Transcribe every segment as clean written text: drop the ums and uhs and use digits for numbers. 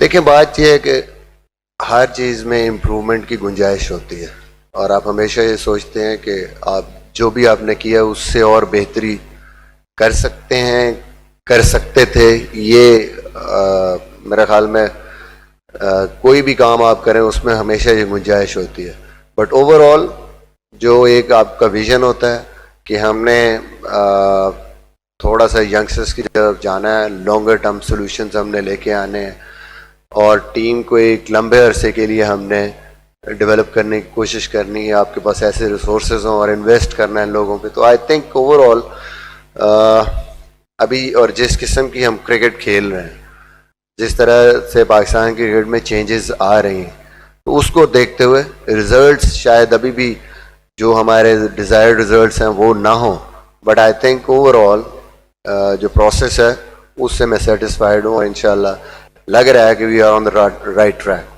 देखिए, बात यह है कि हर चीज़ में इम्प्रूवमेंट की गुंजाइश होती है और आप हमेशा ये सोचते हैं कि आप जो भी आपने किया उससे और बेहतरी कर सकते हैं, कर सकते थे। ये मेरे ख्याल में कोई भी काम आप करें उसमें हमेशा ये गुंजाइश होती है। बट ओवरऑल जो एक आपका विजन होता है कि हमने थोड़ा सा यंगस्टर्स की तरफ जाना है, लॉन्गर टर्म सॉल्यूशंस हमने लेके आने हैं और टीम को एक लंबे अरसे के लिए हमने डेवलप करने की कोशिश करनी है। आपके पास ऐसे रिसोर्सेज हों और इन्वेस्ट करना है लोगों पे। तो आई थिंक ओवरऑल अभी और जिस किस्म की हम क्रिकेट खेल रहे हैं, जिस तरह से पाकिस्तान क्रिकेट में चेंजेस आ रही हैं, तो उसको देखते हुए रिजल्ट्स शायद अभी भी जो हमारे डिज़ायर्ड रिजल्ट्स हैं वो ना हो, बट आई थिंक ओवरऑल जो प्रोसेस है उससे मैं सेटिस्फाइड हूँ और इंशाल्लाह लग रहा है कि we are on the right track.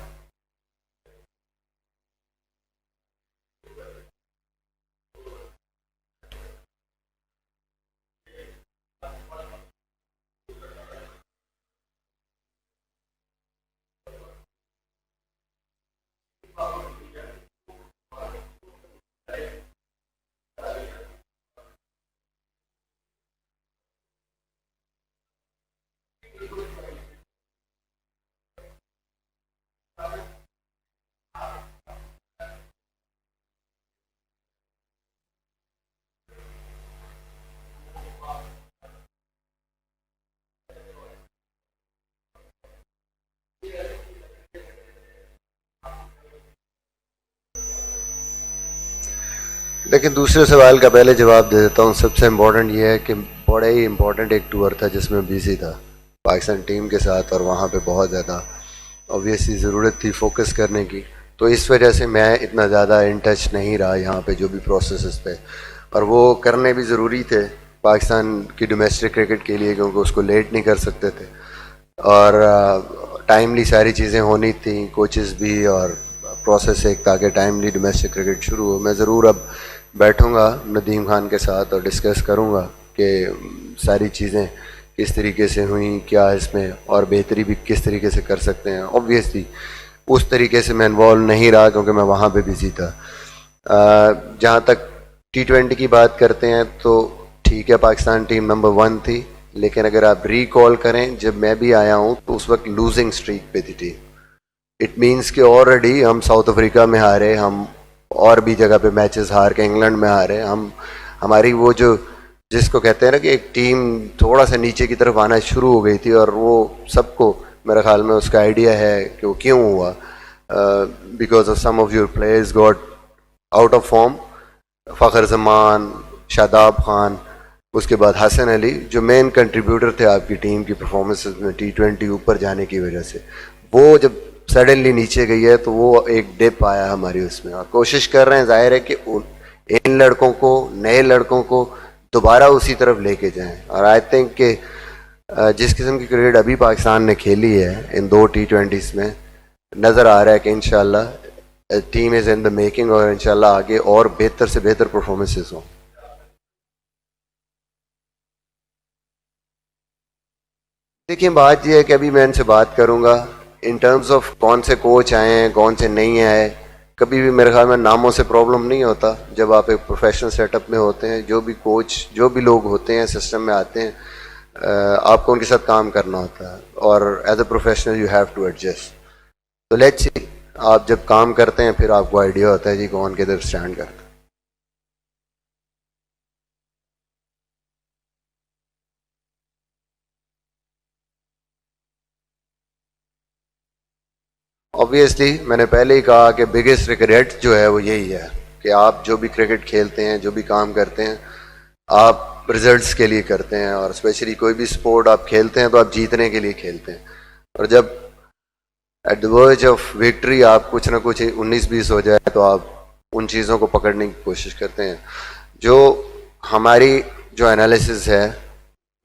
लेकिन दूसरे सवाल का पहले जवाब दे देता हूँ। सबसे इम्पोर्टेंट ये है कि बड़ा ही इम्पोर्टेंट एक टूर था जिसमें बिजी था पाकिस्तान टीम के साथ और वहाँ पे बहुत ज़्यादा ऑब्वियसली ज़रूरत थी फोकस करने की, तो इस वजह से मैं इतना ज़्यादा इन टच नहीं रहा यहाँ पे जो भी प्रोसेस थे, और वो करने भी ज़रूरी थे पाकिस्तान की डोमेस्टिक क्रिकेट के लिए, क्योंकि उसको लेट नहीं कर सकते थे और टाइमली सारी चीज़ें होनी थी, कोचेस भी और प्रोसेस एक, ताकि टाइमली डोमेस्टिक क्रिकेट शुरू हो। मैं ज़रूर अब बैठूंगा नदीम खान के साथ और डिस्कस करूंगा कि सारी चीज़ें किस तरीके से हुई, क्या इसमें और बेहतरी भी किस तरीके से कर सकते हैं। ऑब्वियसली उस तरीके से मैं इन्वॉल्व नहीं रहा क्योंकि मैं वहाँ पे बिजी था। जहाँ तक T20 की बात करते हैं तो ठीक है, पाकिस्तान टीम नंबर 1 थी, लेकिन अगर आप रिकॉल करें जब मैं भी आया हूँ तो उस वक्त लूजिंग स्ट्रीक पे थी टीम। इट मीन्स कि ऑलरेडी हम साउथ अफ्रीका में हारे, हम और भी जगह पे मैचेस हार के इंग्लैंड में हारे। हम हमारी वो जो जिसको कहते हैं ना कि एक टीम थोड़ा सा नीचे की तरफ आना शुरू हो गई थी, और वो सबको मेरे ख्याल में उसका आइडिया है कि वो क्यों हुआ। Because of some of your players got out of form, Fakhar Zaman, Shadab Khan, उसके बाद हसन अली, जो मेन कंट्रीब्यूटर थे आपकी टीम की परफॉर्मेंसेस में T20 ऊपर जाने की वजह से, वो जब सडनली नीचे गई है तो वो एक डिप आया हमारी उसमें, और कोशिश कर रहे हैं जाहिर है कि इन लड़कों को, नए लड़कों को दोबारा उसी तरफ लेके जाएं। और आई थिंक कि जिस किस्म की क्रिकेट अभी पाकिस्तान ने खेली है इन 2 T20s में, नज़र आ रहा है कि इंशाल्लाह team is in the making और इंशाल्लाह आगे और बेहतर से बेहतर परफॉर्मेंसेस हों। देखिए, बात यह है कि अभी मैं इनसे बात करूंगा इन टर्म्स ऑफ कौन से कोच आए हैं, कौन से नहीं आए। कभी भी मेरे ख्याल में नामों से प्रॉब्लम नहीं होता जब आप एक प्रोफेशनल सेटअप में होते हैं। जो भी कोच, जो भी लोग होते हैं सिस्टम में आते हैं, आपको उनके साथ काम करना होता है और as a professional you have to adjust. तो लेट्स सी, आप जब काम करते हैं फिर आपको आइडिया होता है जी कौन किधर स्टैंड करता है। ऑब्वियसली मैंने पहले ही कहा कि बिगेस्ट रिग्रेट जो है वो यही है कि आप जो भी क्रिकेट खेलते हैं, जो भी काम करते हैं, आप रिजल्ट्स के लिए करते हैं, और स्पेशली कोई भी स्पोर्ट आप खेलते हैं तो आप जीतने के लिए खेलते हैं। और जब at the verge of victory आप कुछ ना कुछ 19-20 हो जाए तो आप उन चीज़ों को पकड़ने की कोशिश करते हैं। जो हमारी जो एनालिसिस है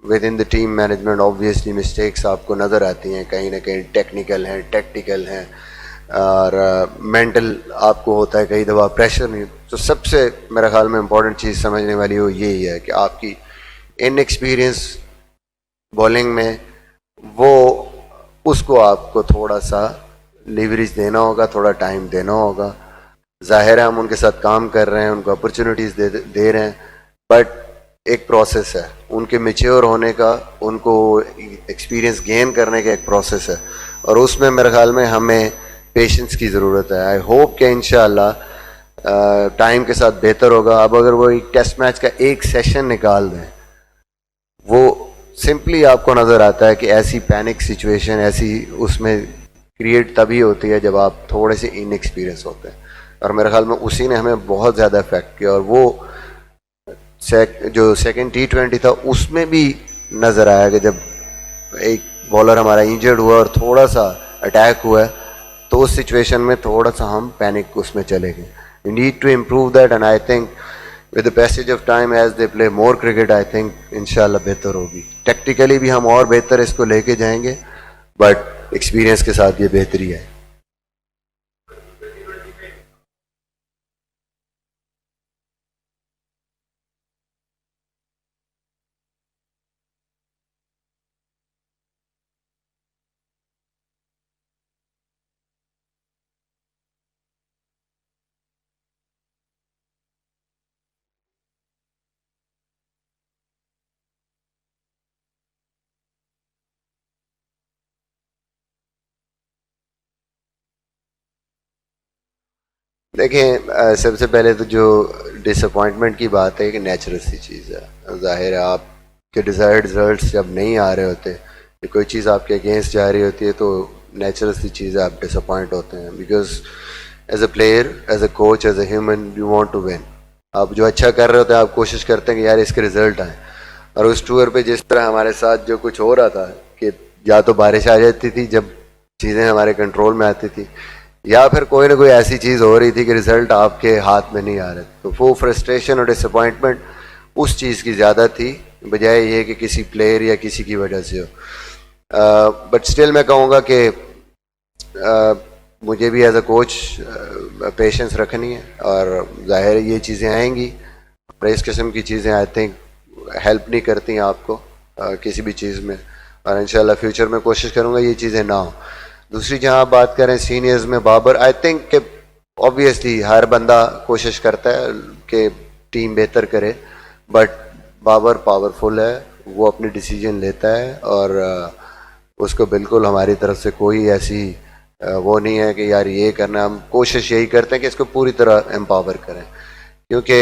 with in the team management, obviously mistakes आपको नज़र आती हैं, कहीं ना कहीं टेक्निकल हैं, टैक्टिकल हैं, और मेंटल आपको होता है कई दफ़ा प्रेशर नहीं। तो सबसे मेरे ख्याल में इम्पोर्टेंट चीज़ समझने वाली वो यही है कि आपकी इनएक्सपीरियंस बॉलिंग में वो उसको आपको थोड़ा सा लीवरेज देना होगा, थोड़ा टाइम देना होगा। जाहिर है हम उनके साथ काम कर रहे हैं, उनको अपॉर्चुनिटीज़ दे रहे हैं, बट एक प्रोसेस है उनके मैच्योर होने का, उनको एक्सपीरियंस गेन करने का एक प्रोसेस है, और उसमें मेरे ख्याल में हमें पेशेंस की ज़रूरत है। आई होप कि इंशाल्लाह टाइम के साथ बेहतर होगा। अब अगर वो एक टेस्ट मैच का एक सेशन निकाल दें, वो सिंपली आपको नज़र आता है कि ऐसी पैनिक सिचुएशन ऐसी उसमें क्रिएट तभी होती है जब आप थोड़े से इनएक्सपीरियंस होते हैं, और मेरे ख्याल में उसी ने हमें बहुत ज़्यादा इफेक्ट किया। और वो जो सेकंड T20 था उसमें भी नज़र आया कि जब एक बॉलर हमारा इंजर्ड हुआ और थोड़ा सा अटैक हुआ, तो उस सिचुएशन में थोड़ा सा हम पैनिक उसमें चले गए। We need to improve that, and I think with the passage of time as they play more cricket, I think इंशाल्लाह बेहतर होगी। टेक्निकली भी हम और बेहतर इसको लेके जाएंगे, बट एक्सपीरियंस के साथ ये बेहतरी है। देखिए, सबसे पहले तो जो डिसअपॉइंटमेंट की बात है कि नेचुरल सी चीज़ है। ज़ाहिर है आपके डिज़ायर्ड रिजल्ट्स जब नहीं आ रहे होते, या कोई चीज़ आपके अगेंस्ट जा रही होती है, तो नेचुरल सी चीज़ है, आप डिसअपॉइंट होते हैं। Because as a player, as a coach, as a human, you want to win. आप जो अच्छा कर रहे होते हैं आप कोशिश करते हैं कि यार इसके रिजल्ट आए। और उस टूर पे जिस तरह हमारे साथ जो कुछ हो रहा था कि या तो बारिश आ जाती थी जब चीज़ें हमारे कंट्रोल में आती थी, या फिर कोई ना कोई ऐसी चीज़ हो रही थी कि रिजल्ट आपके हाथ में नहीं आ रहे, तो वो फ्रस्ट्रेशन और डिसअपॉइंटमेंट उस चीज़ की ज़्यादा थी बजाय ये कि किसी प्लेयर या किसी की वजह से हो। बट स्टिल मैं कहूँगा कि मुझे भी एज अ कोच पेशेंस रखनी है, और जाहिर ये चीज़ें आएंगी, और इस किस्म की चीज़ें आई थिंक हेल्प नहीं करती आपको किसी भी चीज़ में, और इंशाल्लाह फ्यूचर में कोशिश करूँगा ये चीज़ें ना हो। दूसरी जहाँ आप बात करें सीनियर्स में, बाबर, आई थिंक कि ऑब्वियसली हर बंदा कोशिश करता है कि टीम बेहतर करे, बट बाबर पावरफुल है, वो अपने डिसीजन लेता है, और उसको बिल्कुल हमारी तरफ से कोई ऐसी वो नहीं है कि यार ये करना। हम कोशिश यही करते हैं कि इसको पूरी तरह एम्पावर करें, क्योंकि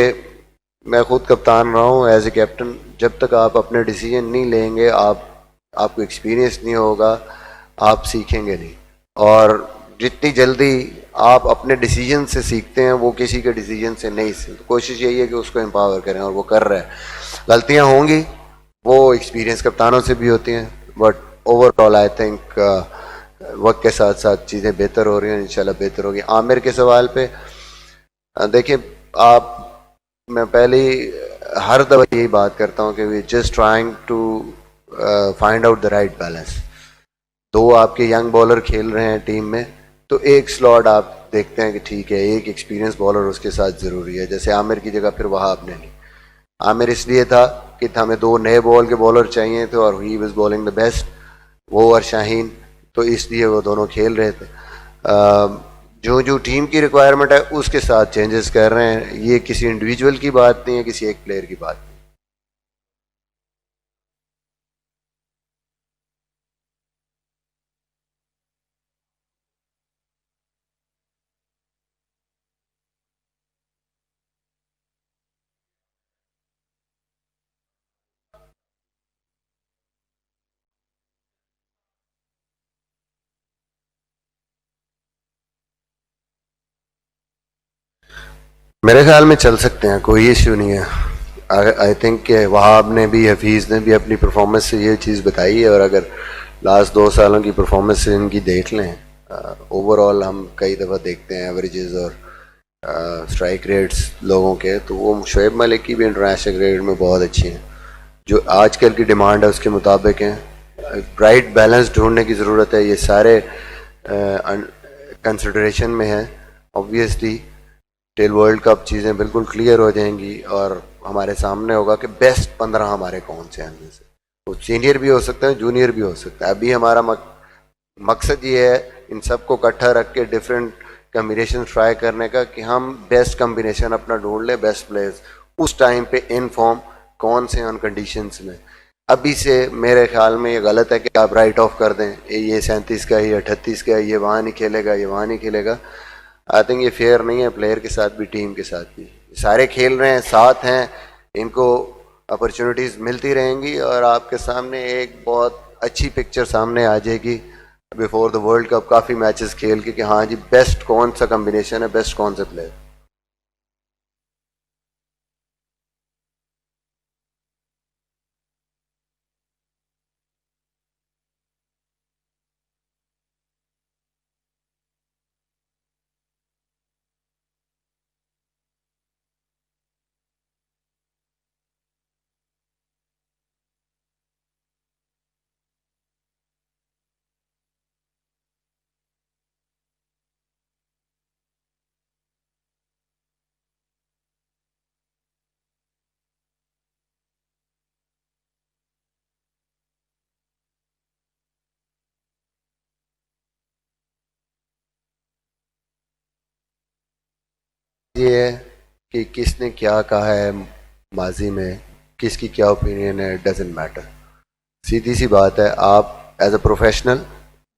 मैं खुद कप्तान रहा हूँ एज ए कैप्टन। जब तक आप अपने डिसीजन नहीं लेंगे, आपको एक्सपीरियंस नहीं होगा, आप सीखेंगे नहीं। और जितनी जल्दी आप अपने डिसीजन से सीखते हैं, वो किसी के डिसीजन से नहीं सीखते। कोशिश यही है कि उसको एम्पावर करें, और वो कर रहे हैं। गलतियाँ होंगी, वो एक्सपीरियंस कप्तानों से भी होती हैं, बट ओवरऑल आई थिंक वक्त के साथ साथ चीज़ें बेहतर हो रही हैं, इंशाल्लाह बेहतर होगी। आमिर के सवाल पे देखिए, मैं पहले ही हर दफ़ा यही बात करता हूँ कि we just trying to find out the right balance. दो आपके यंग बॉलर खेल रहे हैं टीम में, तो एक स्लॉट आप देखते हैं कि ठीक है, एक एक्सपीरियंस बॉलर उसके साथ ज़रूरी है। जैसे आमिर की जगह फिर वहाब ने नहीं, आमिर इसलिए था कि हमें दो नए बॉल के बॉलर चाहिए थे, और he was bowling the best, वो और शाहीन, तो इसलिए वो दोनों खेल रहे थे। जो जो टीम की रिक्वायरमेंट है उसके साथ चेंजेस कर रहे हैं। ये किसी इंडिविजुअल की बात नहीं है, किसी एक प्लेयर की बात नहीं। मेरे ख्याल में चल सकते हैं, कोई इश्यू नहीं है। आई थिंक कि वहाब ने भी, हफीज़ ने भी अपनी परफॉर्मेंस से ये चीज़ बताई है, और अगर लास्ट 2 सालों की परफॉर्मेंस से इनकी देख लें, ओवरऑल हम कई दफ़ा देखते हैं एवरेजेस और स्ट्राइक रेट्स लोगों के, तो वो शोएब मलिक की भी इंटरनेशनल ग्रेड में बहुत अच्छी हैं। जो आजकल की डिमांड है उसके मुताबिक हैं। राइट बैलेंस ढूंढने की ज़रूरत है, ये सारे कंसिडरेशन में हैं। ऑब्वियसली टेल वर्ल्ड कप चीज़ें बिल्कुल क्लियर हो जाएंगी, और हमारे सामने होगा कि बेस्ट 15 हमारे कौन से हैं। में से वो सीनियर भी हो सकते हैं, जूनियर भी हो सकता है। अभी हमारा मकसद ये है इन सबको इकट्ठा रख के डिफरेंट कम्बिनेशन ट्राई करने का कि हम बेस्ट कम्बिनेशन अपना ढूंढ लें, बेस्ट प्लेयर्स उस टाइम पे इन फॉर्म कौन से ऑन कंडीशंस में। अभी से मेरे ख्याल में ये गलत है कि आप राइट ऑफ कर दें, ये 37 का, ये 38 का, ये वहाँ नहीं खेलेगा, ये वहाँ नहीं खेलेगा। आई थिंक ये फेयर नहीं है, प्लेयर के साथ भी टीम के साथ भी। सारे खेल रहे हैं, साथ हैं, इनको अपॉर्चुनिटीज़ मिलती रहेंगी और आपके सामने एक बहुत अच्छी पिक्चर सामने आ जाएगी बिफोर द वर्ल्ड कप, काफ़ी मैचेस खेल के कि हाँ जी बेस्ट कौन सा कम्बिनेशन है, बेस्ट कौन से प्लेयर। ये है कि किसने क्या कहा है माजी में, किसकी क्या ओपिनियन है, डजेंट मैटर। सीधी सी बात है, आप एज अ प्रोफेशनल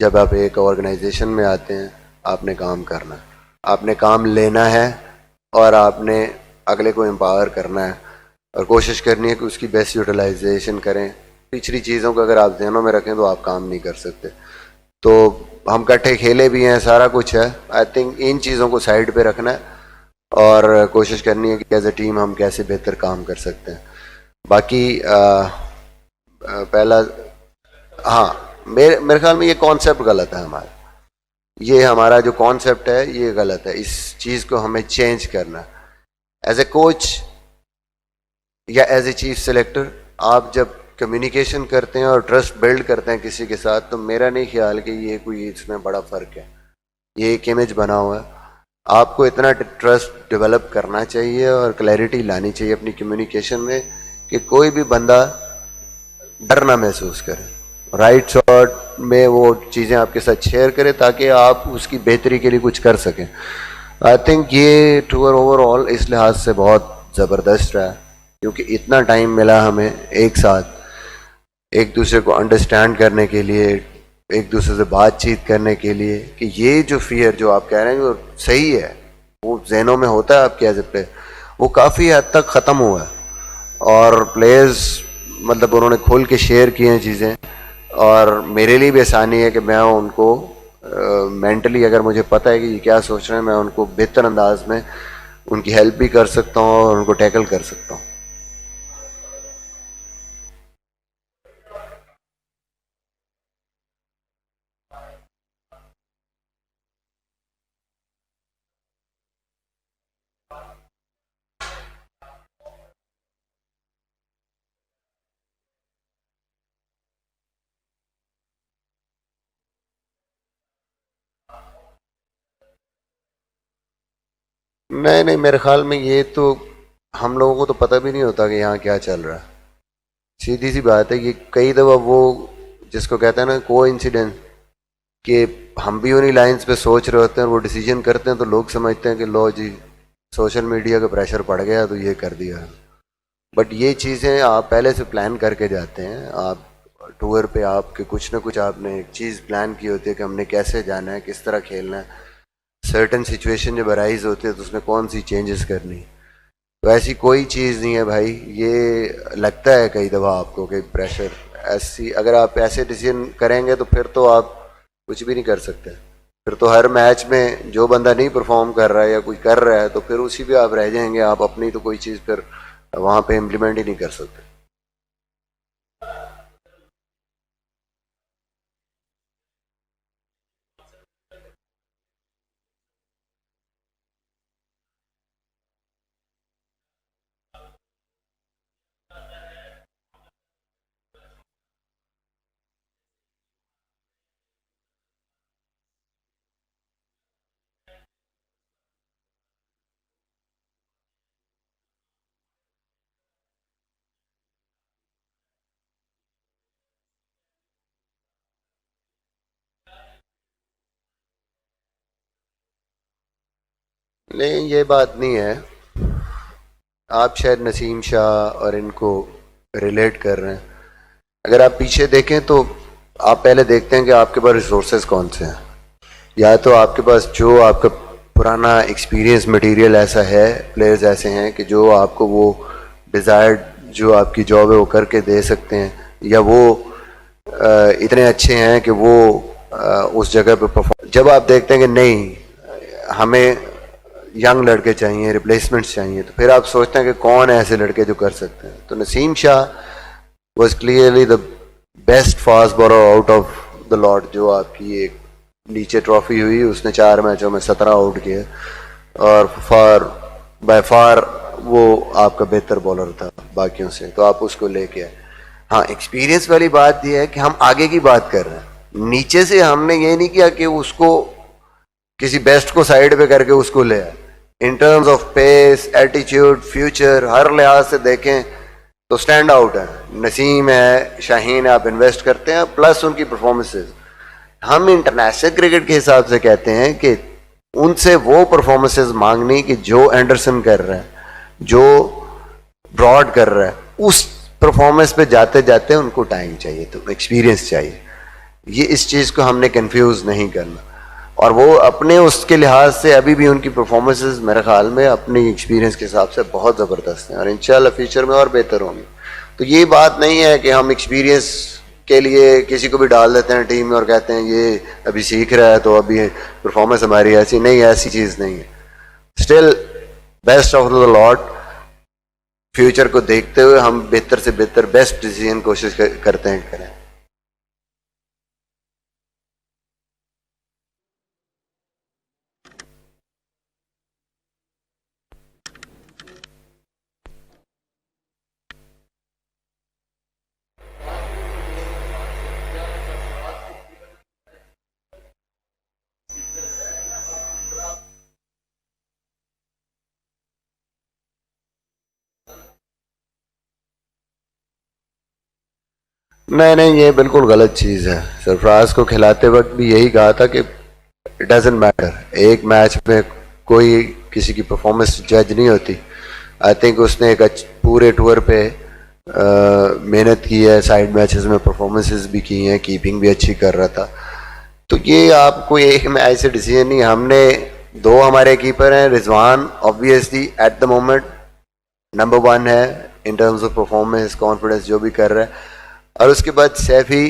जब आप एक ऑर्गेनाइजेशन में आते हैं, आपने काम करना है, आपने काम लेना है और आपने अगले को एम्पावर करना है और कोशिश करनी है कि उसकी बेस्ट यूटिलाइजेशन करें। पिछली चीज़ों को अगर आप ध्यानों में रखें तो आप काम नहीं कर सकते। तो हम इकट्ठे खेले भी हैं, सारा कुछ है, आई थिंक इन चीज़ों को साइड पे रखना है और कोशिश करनी है कि एज ए टीम हम कैसे बेहतर काम कर सकते हैं। बाकी पहला, हाँ, मेरे ख्याल में ये कॉन्सेप्ट गलत है हमारा। ये हमारा जो कॉन्सेप्ट है ये गलत है, इस चीज़ को हमें चेंज करना है। एज ए कोच या एज ए चीफ सेलेक्टर आप जब कम्युनिकेशन करते हैं और ट्रस्ट बिल्ड करते हैं किसी के साथ, तो मेरा नहीं ख्याल कि ये कोई इसमें बड़ा फ़र्क है। ये एक इमेज बना हुआ है, आपको इतना ट्रस्ट डेवलप करना चाहिए और क्लैरिटी लानी चाहिए अपनी कम्युनिकेशन में कि कोई भी बंदा डर ना महसूस करे, राइट शॉट में वो चीज़ें आपके साथ शेयर करे ताकि आप उसकी बेहतरी के लिए कुछ कर सकें। आई थिंक ये टूर ओवरऑल इस लिहाज से बहुत ज़बरदस्त रहा क्योंकि इतना टाइम मिला हमें एक साथ एक दूसरे को अंडरस्टैंड करने के लिए, एक दूसरे से बातचीत करने के लिए कि ये जो फियर जो आप कह रहे हैं वो सही है, वो जहनों में होता है आपके एज ए प्लेयर, वो काफ़ी हद तक ख़त्म हुआ है। और प्लेयर्स मतलब उन्होंने खोल के शेयर किए हैं चीज़ें और मेरे लिए भी आसानी है कि मैं उनको मेंटली अगर मुझे पता है कि ये क्या सोच रहे हैं, मैं उनको बेहतर अंदाज में उनकी हेल्प भी कर सकता हूँ और उनको टैकल कर सकता हूँ। नहीं नहीं, मेरे ख्याल में ये तो हम लोगों को तो पता भी नहीं होता कि यहाँ क्या चल रहा है। सीधी सी बात है कि कई दफ़ा वो जिसको कहते हैं ना को इंसिडेंट, कि हम भी उन्हीं लाइंस पे सोच रहे होते हैं और वो डिसीजन करते हैं तो लोग समझते हैं कि लो जी सोशल मीडिया का प्रेशर पड़ गया तो ये कर दिया। बट ये चीज़ें आप पहले से प्लान करके जाते हैं, आप टूर पे आपके कुछ ना कुछ आपने एक चीज़ प्लान की होती है कि हमने कैसे जाना है, किस तरह खेलना है, सर्टन सिचुएशन जब अराइज होती है तो उसमें कौन सी चेंजेस करनी। तो ऐसी कोई चीज़ नहीं है भाई, ये लगता है कई दफ़ा आपको कि प्रेशर, ऐसी अगर आप ऐसे डिसीजन करेंगे तो फिर तो आप कुछ भी नहीं कर सकते। फिर तो हर मैच में जो बंदा नहीं परफॉर्म कर रहा है या कोई कर रहा है तो फिर उसी पे आप रह जाएंगे, आप अपनी तो कोई चीज़ फिर वहाँ पे इम्प्लीमेंट ही नहीं कर सकते। लेकिन ये बात नहीं है, आप शायद नसीम शाह और इनको रिलेट कर रहे हैं। अगर आप पीछे देखें तो आप पहले देखते हैं कि आपके पास रिसोर्सेज कौन से हैं। या तो आपके पास जो आपका पुराना एक्सपीरियंस मटेरियल ऐसा है, प्लेयर्स ऐसे हैं कि जो आपको वो डिज़ायर्ड जो आपकी जॉब है वो करके दे सकते हैं, या वो इतने अच्छे हैं कि वो उस जगह पे परफॉर्म। जब आप देखते हैं कि नहीं, हमें यंग लड़के चाहिए, रिप्लेसमेंट्स चाहिए, तो फिर आप सोचते हैं कि कौन है ऐसे लड़के जो कर सकते हैं। तो Naseem Shah was clearly the best fast bowler out of the lot. जो आपकी एक नीचे ट्रॉफी हुई, उसने 4 मैचों में 17 आउट किए और बाय फार वो आपका बेहतर बॉलर था बाकियों से, तो आप उसको लेके आए। हाँ, एक्सपीरियंस वाली बात यह है कि हम आगे की बात कर रहे हैं, नीचे से हमने ये नहीं किया कि उसको किसी बेस्ट को साइड पे करके उसको ले आए। In terms of pace, attitude, future, हर लिहाज से देखें तो स्टैंड आउट है। नसीम है, शाहीन है, आप इन्वेस्ट करते हैं, प्लस उनकी परफॉर्मेंसेज। हम इंटरनेशनल क्रिकेट के हिसाब से कहते हैं कि उनसे वो परफॉर्मेंसेज मांगनी कि जो एंडरसन कर रहा है, जो ब्रॉड कर रहा है, उस परफॉर्मेंस पे जाते जाते उनको टाइम चाहिए, तो एक्सपीरियंस चाहिए। ये इस चीज़ को हमने कंफ्यूज नहीं करना। और वो अपने उसके लिहाज से अभी भी उनकी परफॉर्मेंसेस मेरे ख्याल में अपने एक्सपीरियंस के हिसाब से बहुत ज़बरदस्त हैं और इंशाल्लाह फ्यूचर में और बेहतर होंगे। तो ये बात नहीं है कि हम एक्सपीरियंस के लिए किसी को भी डाल देते हैं टीम में और कहते हैं ये अभी सीख रहा है तो अभी परफॉर्मेंस हमारी ऐसी नहीं, ऐसी चीज़ नहीं है। Still best of the lot, future को देखते हुए हम बेहतर से बेहतर बेस्ट डिसीजन कोशिश करते हैं करें। नहीं नहीं, ये बिल्कुल गलत चीज़ है। सरफराज को खिलाते वक्त भी यही कहा था कि इट डजेंट मैटर, एक मैच में कोई किसी की परफॉर्मेंस जज नहीं होती। आई थिंक उसने एक पूरे टूर पे मेहनत की है, साइड मैचेस में परफॉर्मेंसेस भी की हैं, कीपिंग भी अच्छी कर रहा था। तो ये आपको एक मैच से डिसीजन नहीं। हमने दो हमारे कीपर हैं, Rizwan obviously at the moment number 1 है इन टर्म्स ऑफ परफॉर्मेंस, कॉन्फिडेंस, जो भी कर रहा है। और उसके बाद सैफी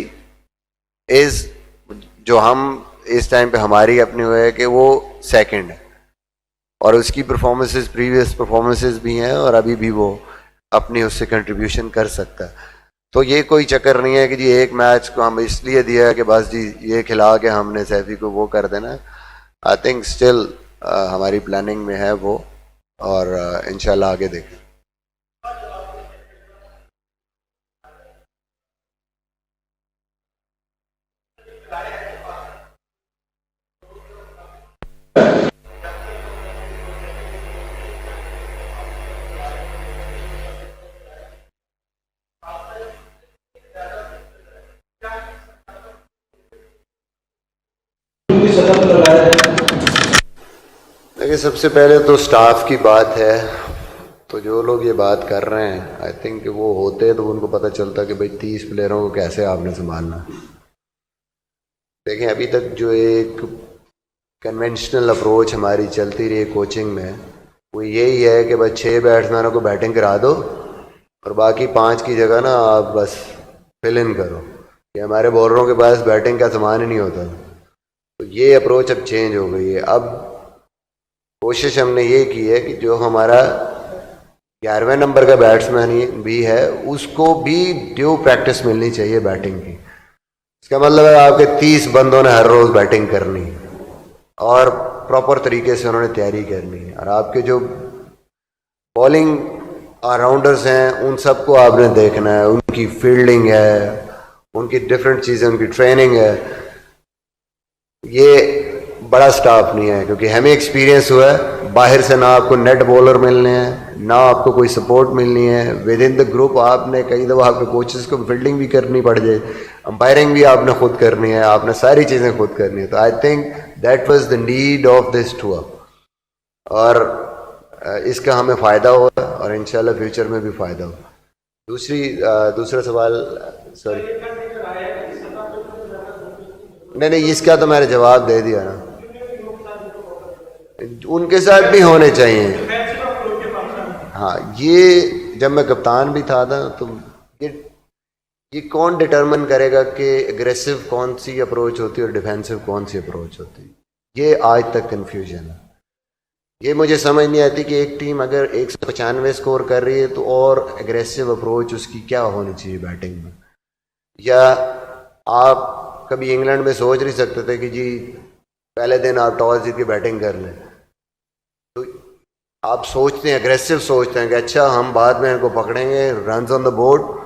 इज, जो हम इस टाइम पे हमारी अपनी हुआ है कि वो सेकंड है और उसकी परफॉर्मेंसेस, प्रीवियस परफॉर्मेंसेस भी हैं और अभी भी वो अपनी उससे कंट्रीब्यूशन कर सकता है। तो ये कोई चक्कर नहीं है कि जी एक मैच को हम इसलिए दिया है कि बस जी ये खिला के हमने सैफी को वो कर देना। आई थिंक स्टिल हमारी प्लानिंग में है वो, और इंशाल्लाह आगे देखें। देखिए, सबसे पहले तो स्टाफ की बात है। तो जो लोग ये बात कर रहे हैं, आई थिंक वो होते तो उनको पता चलता कि भाई 30 प्लेयरों को कैसे आपने संभालना है। देखें, अभी तक जो एक कन्वेंशनल अप्रोच हमारी चलती रही कोचिंग में, वो यही है कि बस 6 बैट्समैनों को बैटिंग करा दो और बाकी 5 की जगह ना आप बस फिल इन करो, कि हमारे बॉलरों के पास बैटिंग का सामान ही नहीं होता। तो ये अप्रोच अब चेंज हो गई है। अब कोशिश हमने ये की है कि जो हमारा 11वें नंबर का बैट्समैन भी है उसको भी ड्यू प्रैक्टिस मिलनी चाहिए बैटिंग की। इसका मतलब है आपके 30 बंदों ने हर रोज बैटिंग करनी है और प्रॉपर तरीके से उन्होंने तैयारी करनी है। और आपके जो बॉलिंग ऑलराउंडर्स हैं उन सबको आपने देखना है, उनकी फील्डिंग है, उनकी डिफरेंट चीज़ें, उनकी ट्रेनिंग है। ये बड़ा स्टाफ नहीं है, क्योंकि हमें एक्सपीरियंस हुआ है बाहर से ना आपको नेट बॉलर मिलने हैं, ना आपको कोई सपोर्ट मिलनी है। विद इन द ग्रुप आपने कई दफ़ा आपके कोचेस को फील्डिंग भी करनी पड़ जाए, अंपायरिंग भी आपने खुद करनी है, आपने सारी चीज़ें खुद करनी है। तो I think that was the need of this tour. और इसका हमें फ़ायदा हो और इंशाल्लाह फ्यूचर में भी फ़ायदा हो। दूसरा सवाल, सॉरी, नहीं नहीं, इसका तो मैंने जवाब दे दिया ना, उनके साथ भी होने चाहिए। हाँ, ये जब मैं कप्तान भी था ना, तो ये ये कौन डिटरमिन करेगा कि एग्रेसिव कौन सी अप्रोच होती है और डिफेंसिव कौन सी अप्रोच होती है? ये आज तक कंफ्यूजन है। ये मुझे समझ नहीं आती कि एक टीम अगर 195 स्कोर कर रही है तो और एग्रेसिव अप्रोच उसकी क्या होनी चाहिए बैटिंग में। या आप कभी इंग्लैंड में सोच नहीं सकते थे कि जी पहले दिन आप टॉस जीत के बैटिंग कर लें, तो आप सोचते हैं, एग्रेसिव सोचते हैं कि अच्छा हम बाद में इनको पकड़ेंगे, रन ऑन द बोर्ड।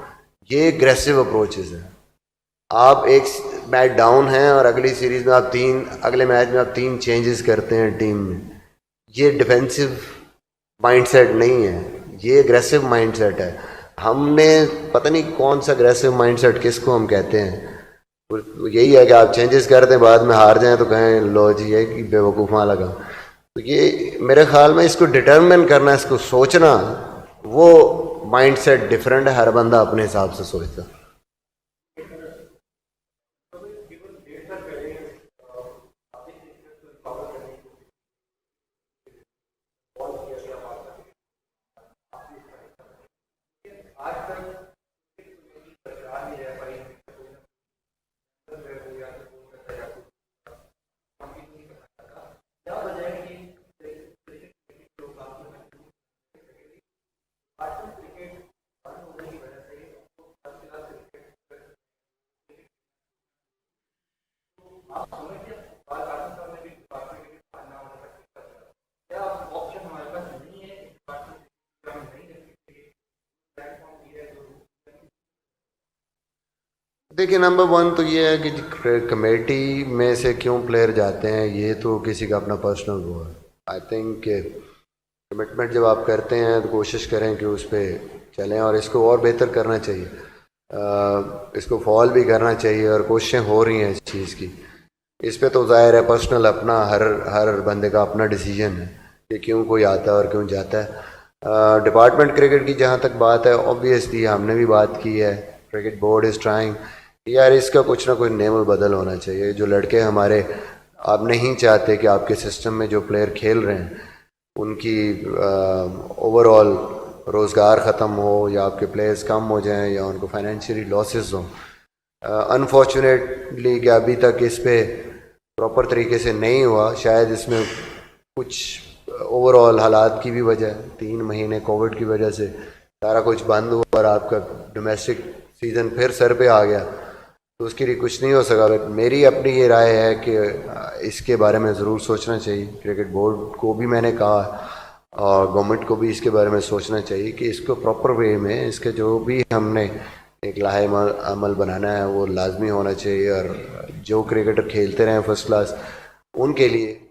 ये एग्रेसिव अप्रोचेस है। आप एक मैच डाउन हैं और अगले मैच में आप तीन चेंजेस करते हैं टीम में। ये डिफेंसिव माइंडसेट नहीं है, ये एग्रेसिव माइंडसेट है। हमने पता नहीं कौन सा एग्रेसिव माइंडसेट किसको हम कहते हैं। तो यही है कि आप चेंजेस कर दें, बाद में हार जाएं तो कहें लो जी है कि बेवकूफ़ा लगा। तो ये मेरे ख्याल में इसको डिटरमिन करना, इसको सोचना, वो माइंडसेट डिफरेंट है। हर बंदा अपने हिसाब से सोचता। देखिए, नंबर वन तो ये है कि कमेटी में से क्यों प्लेयर जाते हैं, ये तो किसी का अपना पर्सनल वो है। आई थिंक कमिटमेंट जब आप करते हैं तो कोशिश करें कि उस पर चलें और इसको और बेहतर करना चाहिए। इसको फॉल भी करना चाहिए और कोशिशें हो रही हैं इस चीज़ की। इस पे तो ज़ाहिर है पर्सनल अपना हर बंदे का अपना डिसीजन है कि क्यों कोई आता है और क्यों जाता है। डिपार्टमेंट क्रिकेट की जहाँ तक बात है, ऑब्वियसली हमने भी बात की है, क्रिकेट बोर्ड इज़ ट्राइंग यार, इसका कुछ ना कुछ नेम बदल होना चाहिए। जो लड़के हमारे, आप नहीं चाहते कि आपके सिस्टम में जो प्लेयर खेल रहे हैं उनकी ओवरऑल रोज़गार ख़त्म हो या आपके प्लेयर्स कम हो जाएं या उनको फाइनेंशियली लॉसेस हों। अनफॉर्चुनेटली कि अभी तक इस पे प्रॉपर तरीके से नहीं हुआ। शायद इसमें कुछ ओवरऑल हालात की भी वजह है। 3 महीने कोविड की वजह से सारा कुछ बंद हुआ और आपका डोमेस्टिक सीज़न फिर सर पे आ गया, तो उसके लिए कुछ नहीं हो सका। बट मेरी अपनी ये राय है कि इसके बारे में ज़रूर सोचना चाहिए। क्रिकेट बोर्ड को भी मैंने कहा और गवर्नमेंट को भी इसके बारे में सोचना चाहिए कि इसको प्रॉपर वे में, इसके जो भी हमने एक लाहे अमल बनाना है वो लाजमी होना चाहिए। और जो क्रिकेटर खेलते रहे फर्स्ट क्लास, उनके लिए